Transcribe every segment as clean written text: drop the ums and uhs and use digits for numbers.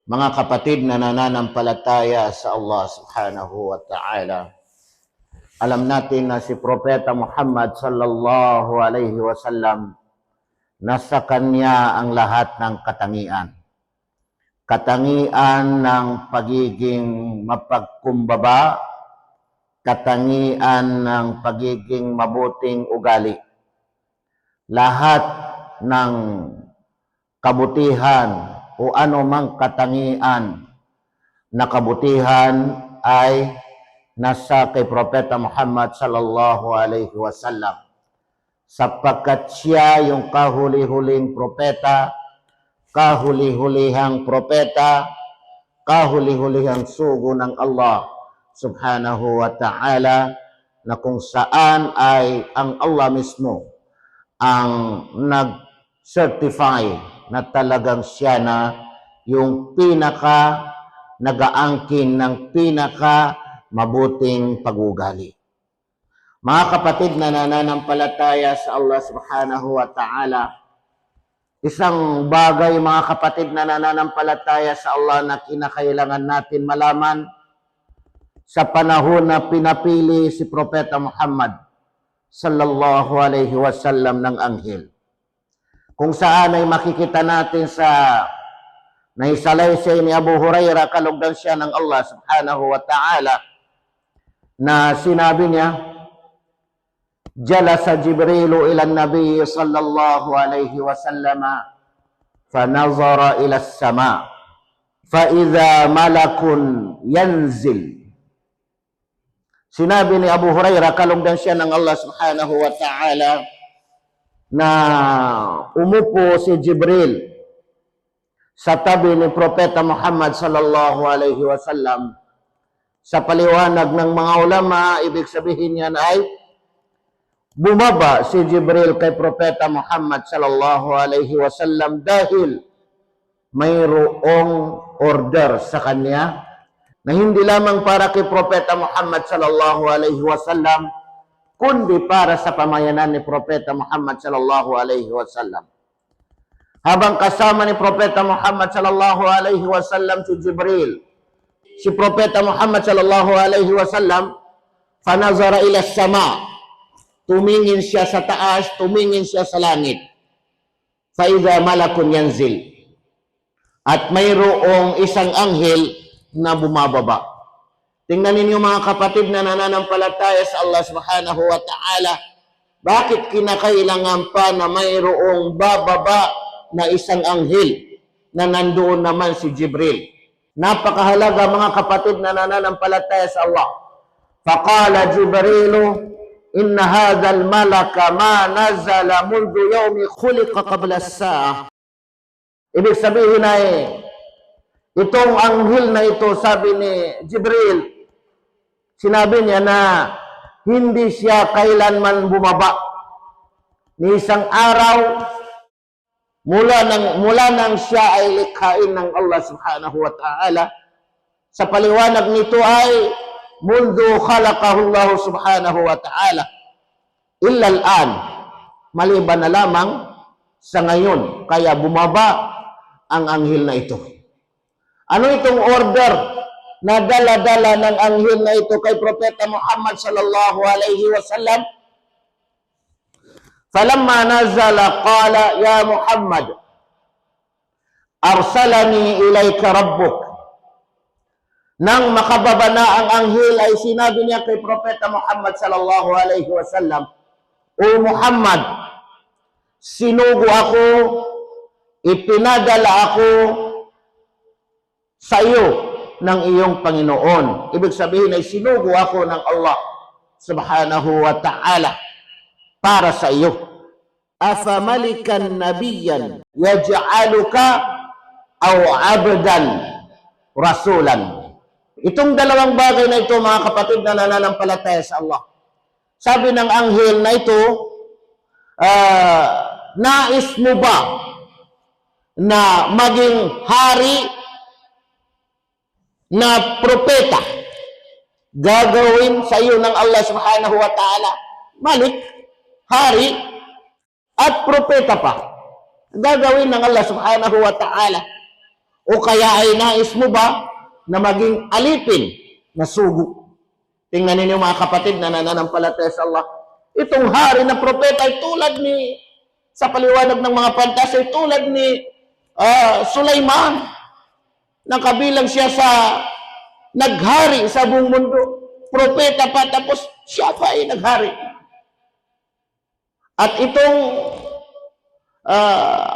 Mga kapatid na nananampalataya sa Allah subhanahu wa ta'ala, alam natin na si Propeta Muhammad sallallahu alaihi wasallam, nasa kanya ang lahat ng katangian. Katangian ng pagiging mapagkumbaba, katangian ng pagiging mabuting ugali. Lahat ng kabutihan o anumang katangian na kabutihan ay nasa kay Propeta Muhammad sallallahu alaihi wasallam, sapagkat siya yung kahuli-huling propeta, kahuli-hulihang propeta, kahuli-hulihang sugo ng Allah subhanahu wa ta'ala, na kung saan ay ang Allah mismo ang nag-certify na talagang siya na yung pinaka nagaangkin ng pinaka mabuting pag-ugali. Mga kapatid na nananampalataya sa Allah subhanahu wa ta'ala, isang bagay mga kapatid na nananampalataya sa Allah na kinakailangan natin malaman sa panahon na pinapili si Propeta Muhammad sallallahu alaihi wasallam ng anghel. Kung saan ay makikita natin sa naisalaysay ni Abu Hurairah, kalugdan siya ng Allah subhanahu wa ta'ala, na sinabi niya, Jalasa Jibrilu ila Nabi sallallahu alaihi wasallam fanazara ila as-sama fa idza malakun yanzil. Sinabi ni Abu Hurairah, kalugdan siya ng Allah subhanahu wa ta'ala, na umupo si Jibril sa tabi ni Propeta Muhammad sallallahu alaihi wasallam. Sa paliwanag ng mga ulama, ibig sabihin niyan ay bumaba si Jibril kay Propeta Muhammad sallallahu alaihi wasallam dahil mayroong order sa kanya na hindi lamang para kay Propeta Muhammad sallallahu alaihi wasallam, kundi para sa pamayanan ni Propeta Muhammad sallallahu alaihi wasallam. Habang kasama ni Propeta Muhammad sallallahu alaihi wasallam si Jibril, si Propeta Muhammad sallallahu alaihi wasallam, fanazara ila sama, tumingin siya sa taas, tumingin siya sa langit. Fa idza malakun yanzil, at mayroong isang anghel na bumababa. Tingnan ninyo mga kapatid na nananampalataya sa Allah subhanahu wa ta'ala, bakit kinakailangan pa na mayroong bababa na isang anghel na nandoon naman si Jibril? Napakahalaga mga kapatid na nananampalataya sa Allah. Faqala Jibrilu, inna hadhal malaka ma nazala mundu yawmi khuliqa qabla as-sa'a. Ibig sabihin ay itong anghel na ito, sabi ni Jibril, sinabi niya na hindi siya kailanman bumaba ni isang araw mula nang siya ay likhain ng Allah subhanahu wa ta'ala. Sa paliwanag nito ay mundu khalaqahu Allah subhanahu wa ta'ala illa al-an, maliban na lamang sa ngayon, kaya bumaba ang anghel na ito. Ano itong order na dala-dala ng anghel na ito kay Propeta Muhammad sallallahu alaihi wasallam? Falamma nazala qala ya Muhammad arsalani ilayka rabbuk. Nang makababa na ang anghel ay sinabi niya kay Propeta Muhammad sallallahu alaihi wasallam, O Muhammad, sinugo ako, ipinadala ako sa iyo ng iyong Panginoon. Ibig sabihin ay sinugo ako ng Allah subhanahu wa ta'ala para sa iyo. Afamalikan nabiyan yaj'aluka aw abdan rasulan. Itong dalawang bagay na ito mga kapatid na nananampalataya sa Allah, sabi ng anghel na ito, nais mo ba na maging hari na propeta? Gagawin sa iyo ng Allah subhanahu wa ta'ala malik, hari, at propeta pa. Gagawin ng Allah subhanahu wa ta'ala. O kaya ay nais mo ba na maging alipin na sugo? Tingnan ninyo mga kapatid na nananampalataya sa Allah. Itong hari na propeta ay tulad ni, sa paliwanag ng mga pantas, ay tulad ni Sulaiman, na kabilang siya sa naghari sa buong mundo. Propeta pa, tapos siya pa ay naghari. At itong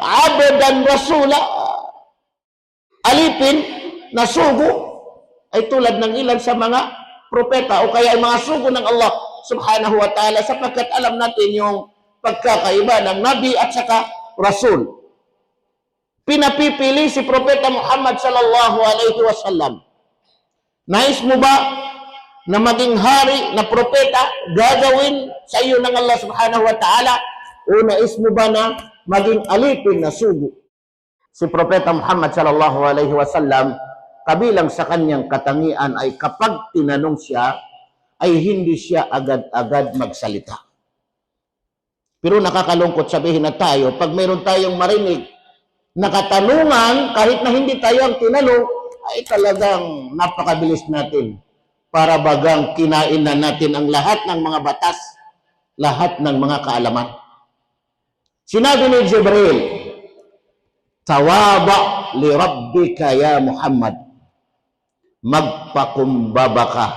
abadan rasula, alipin na sugo, ay tulad ng ilan sa mga propeta o kaya ay mga sugo ng Allah subhanahu wa ta'ala, sapagkat alam natin yung pagkakaiba ng nabi at saka rasul. Pinapipili si Propeta Muhammad sallallahu alaihi wasallam. Nais mo ba na maging hari na propeta, gagawin sa iyo ng Allah subhanahu wa ta'ala, o nais mo ba na maging alipin na sugo? Si Propeta Muhammad sallallahu alaihi wasallam, kabilang sa kanyang katangian ay kapag tinanong siya, ay hindi siya agad-agad magsalita. Pero nakakalungkot sabihin na tayo, pag mayroon tayong marinig na katanungan, kahit na hindi tayo ang tinanong, ay talagang napakabilis natin. Para bagang kinain na natin ang lahat ng mga batas, lahat ng mga kaalaman. Sinabi ni Jibril, "Tawaba li rabbika ya Muhammad." Magpakumbaba ka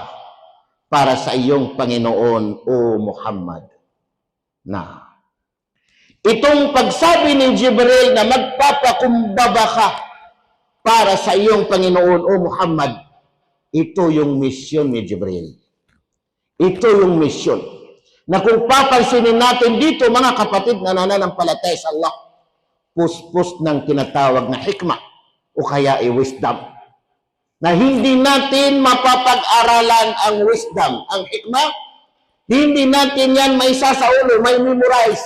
para sa iyong Panginoon, o Muhammad. Na itong pagsabi ni Jibril na magpapakumbaba ka para sa iyong Panginoon, o Muhammad, ito yung misyon ni Jibril. Ito yung misyon. Na kung papansinin natin dito, mga kapatid na nananampalataya sa Allah, puspos ng tinatawag na hikmah o kaya wisdom. Na hindi natin mapapag-aralan ang wisdom, ang hikmah, hindi natin yan may isa sa ulo, may memorize.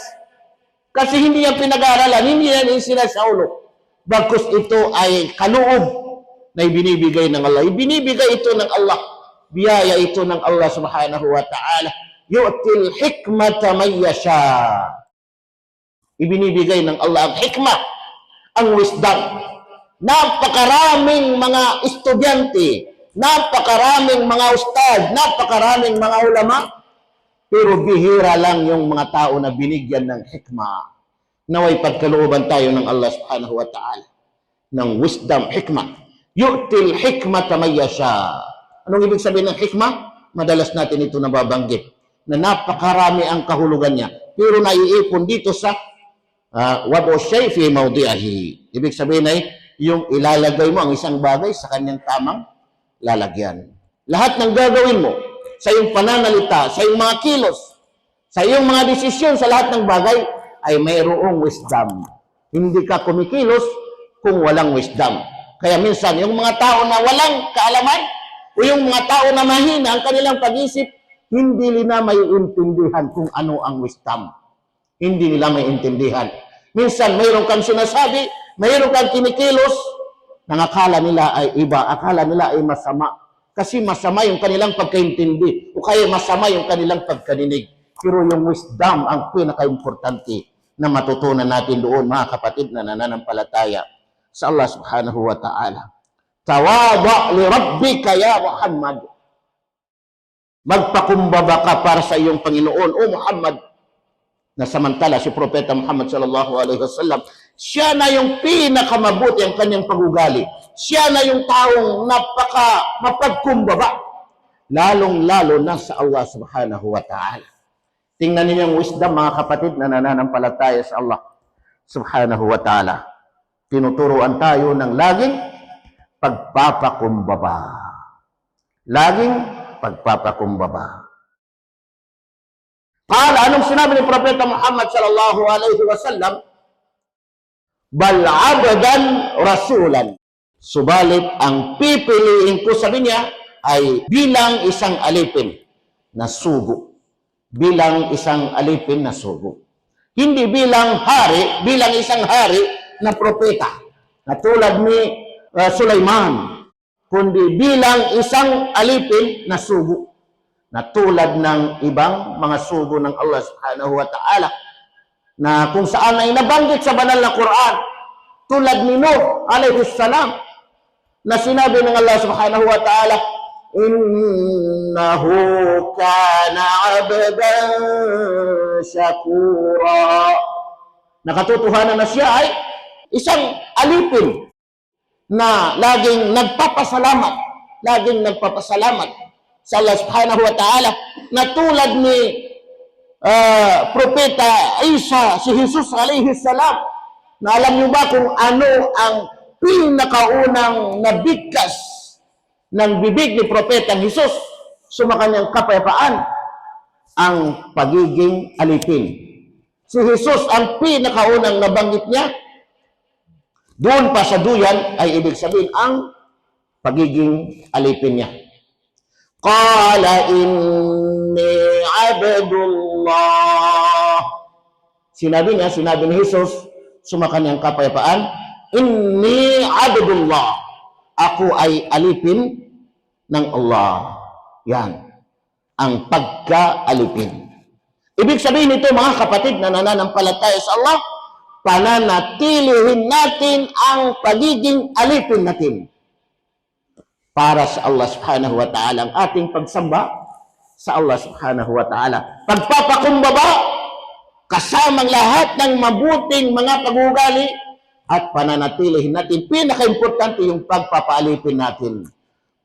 Kasi hindi yan pinag-aaralan, hindi yan sila sa ulo. Bagkus ito ay kaloob na ibinibigay ng Allah. Ibinibigay ito ng Allah. Biyaya ito ng Allah subhanahu wa ta'ala. Yu'til hikmata man yasha. Ibinibigay ng Allah ang hikmah, ang wisdom. Napakaraming mga estudyante, napakaraming mga ustad, napakaraming mga ulama, pero bihira lang yung mga tao na binigyan ng hikmah. Naway pagkalooban tayo ng Allah subhanahu wa ta'ala ng wisdom, hikmah. Yu'til hikmata man yasha. Anong ibig sabihin ng hikmah? Madalas natin ito nababanggit na napakarami ang kahulugan niya, pero naiipon dito sa wadu shay fi mawdi'ahi. Ibig sabihin ay yung ilalagay mo ang isang bagay sa kanyang tamang lalagyan. Lahat ng gagawin mo sa iyong pananalita, sa iyong mga kilos, sa iyong mga desisyon, sa lahat ng bagay ay mayroong wisdom. Hindi ka kumikilos kung walang wisdom. Kaya minsan, yung mga tao na walang kaalaman o yung mga tao na mahina ang kanilang pag-isip, hindi nila may intindihan kung ano ang wisdom. Hindi nila may intindihan. Minsan, mayroon kang sinasabi, mayroon kang kinikilos, nang akala nila ay iba, akala nila ay masama. Kasi masama yung kanilang pagkaintindi o kaya masama yung kanilang pagkadinig. Pero yung wisdom ang pinaka-importante na matutunan natin doon, mga kapatid na nananampalataya sa Allah subhanahu wa ta'ala. Tawaba li rabbika ya Muhammad. Magpakumbaba ka para sa iyong Panginoon, o Muhammad. Na samantala si Propeta Muhammad sallallahu alaihi wasallam, siya na yung pinakamabuti ang kanyang pag-ugali. Siya na yung taong mapagkumbaba. Lalong-lalo na sa Allah subhanahu wa ta'ala. Tingnan ninyo ang wisdom, mga kapatid na nananampalataya sa Allah subhanahu wa ta'ala. Tinuturuan tayo ng laging pagpapakumbaba. Laging pagpapakumbaba. Anong sinabi ni Propeta Muhammad sallallahu alaihi wasallam? Bal abadan rasulan. Subalit ang pipiliin ko, sabi niya, ay bilang isang alipin na sugo. Bilang isang alipin na sugo. Hindi bilang hari, bilang isang hari na propeta, na tulad ni Sulaiman, kundi bilang isang alipin na sugo, na tulad ng ibang mga sugo ng Allah subhanahu wa ta'ala, na kung saan ay nabanggit sa banal na Quran, tulad ni Nuh alayhi salam, na sinabi ng Allah subhanahu wa ta'ala, innahu kana abdan shakura. Nakatotohanan na siya ay isang alipin na laging nagpapasalamat sa Allah subhanahu wa ta'ala, na tulad ni Propeta Isa, si Jesus alayhi salam, na alam niyo ba kung ano ang pinakaunang nabigkas ng bibig ni Propeta Jesus sumakanyang kapayapaan? Ang pagiging alipin. Si Jesus ang pinakaunang nabanggit niya. Doon pa sa duyan ay ibig sabihin ang pagiging alipin niya. Qala inni abdullah. Sinabi ni Jesus, sumakanyang kapayapaan, inni abdullah. Ako ay alipin ng Allah. Yan. Ang pagka-alipin. Ibig sabihin nito, mga kapatid na nananampalataya sa Allah, pananatilihin natin ang pagiging alipin natin para sa Allah subhanahu wa ta'ala, ang ating pagsamba sa Allah subhanahu wa ta'ala. Pagpapakumbaba, kasamang lahat ng mabuting mga pag-uugali, at pananatilihin natin, pinaka-importante yung pagpapaalipin natin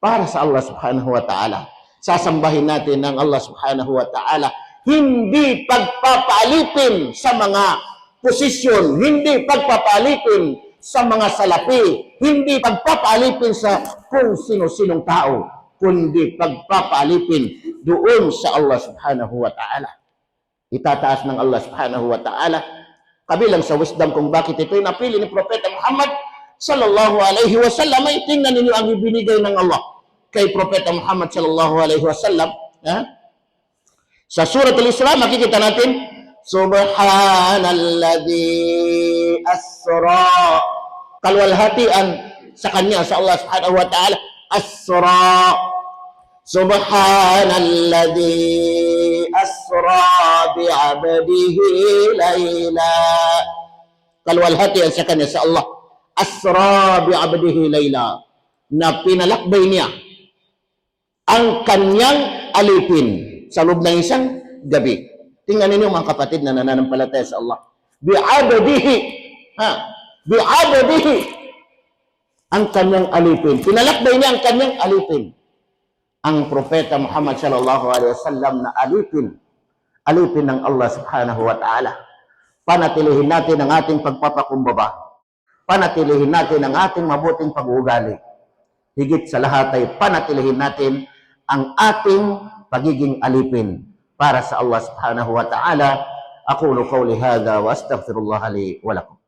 para sa Allah subhanahu wa ta'ala. Sasambahin natin ng Allah subhanahu wa ta'ala, hindi pagpapaalipin sa mga posisyon, hindi pagpapaalipin sa mga salapi, hindi pagpapaalipin sa kung sino-sinong tao, kundi pagpapaalipin doon sa Allah subhanahu wa ta'ala. Itataas ng Allah subhanahu wa ta'ala, kabilang sa wisdom kung bakit ito yung napili ni Propeta Muhammad sallallahu alaihi wasallam, ay tingnan ninyo ang ibinigay ng Allah kay Propeta Muhammad sallallahu alaihi wasallam. Sa Surat Al-Isra, makikita natin, Subhanalladzi asra, kalwalhatian sa kanya, sa Allah subhanahu wa ta'ala, asra. Subhanalladzi asra bi'abdihi layla. Kalwalhatian sa kanya, sa Allah, asra bi'abdihi layla, na pinalakbay niya ang kanyang alipin sa loob ng isang gabi. Tingnan ninyo mga kapatid na nananampalataya sa Allah. Bi'abdihi. Bi'abdihi. Ang kanyang alipin. Pinalakbay niya ang kanyang alipin. Ang Propeta Muhammad sallallahu alaihi wasallam na alipin. Alipin ng Allah subhanahu wa ta'ala. Panatilihin natin ang ating pagpapakumbaba. Panatilihin natin ang ating mabuting pag-uugali. Higit sa lahat ay panatilihin natin ang ating pagiging alipin para sa Allah subhanahu wa ta'ala. Aqulu qawli hadha wa astaghfirullah li wa lakum.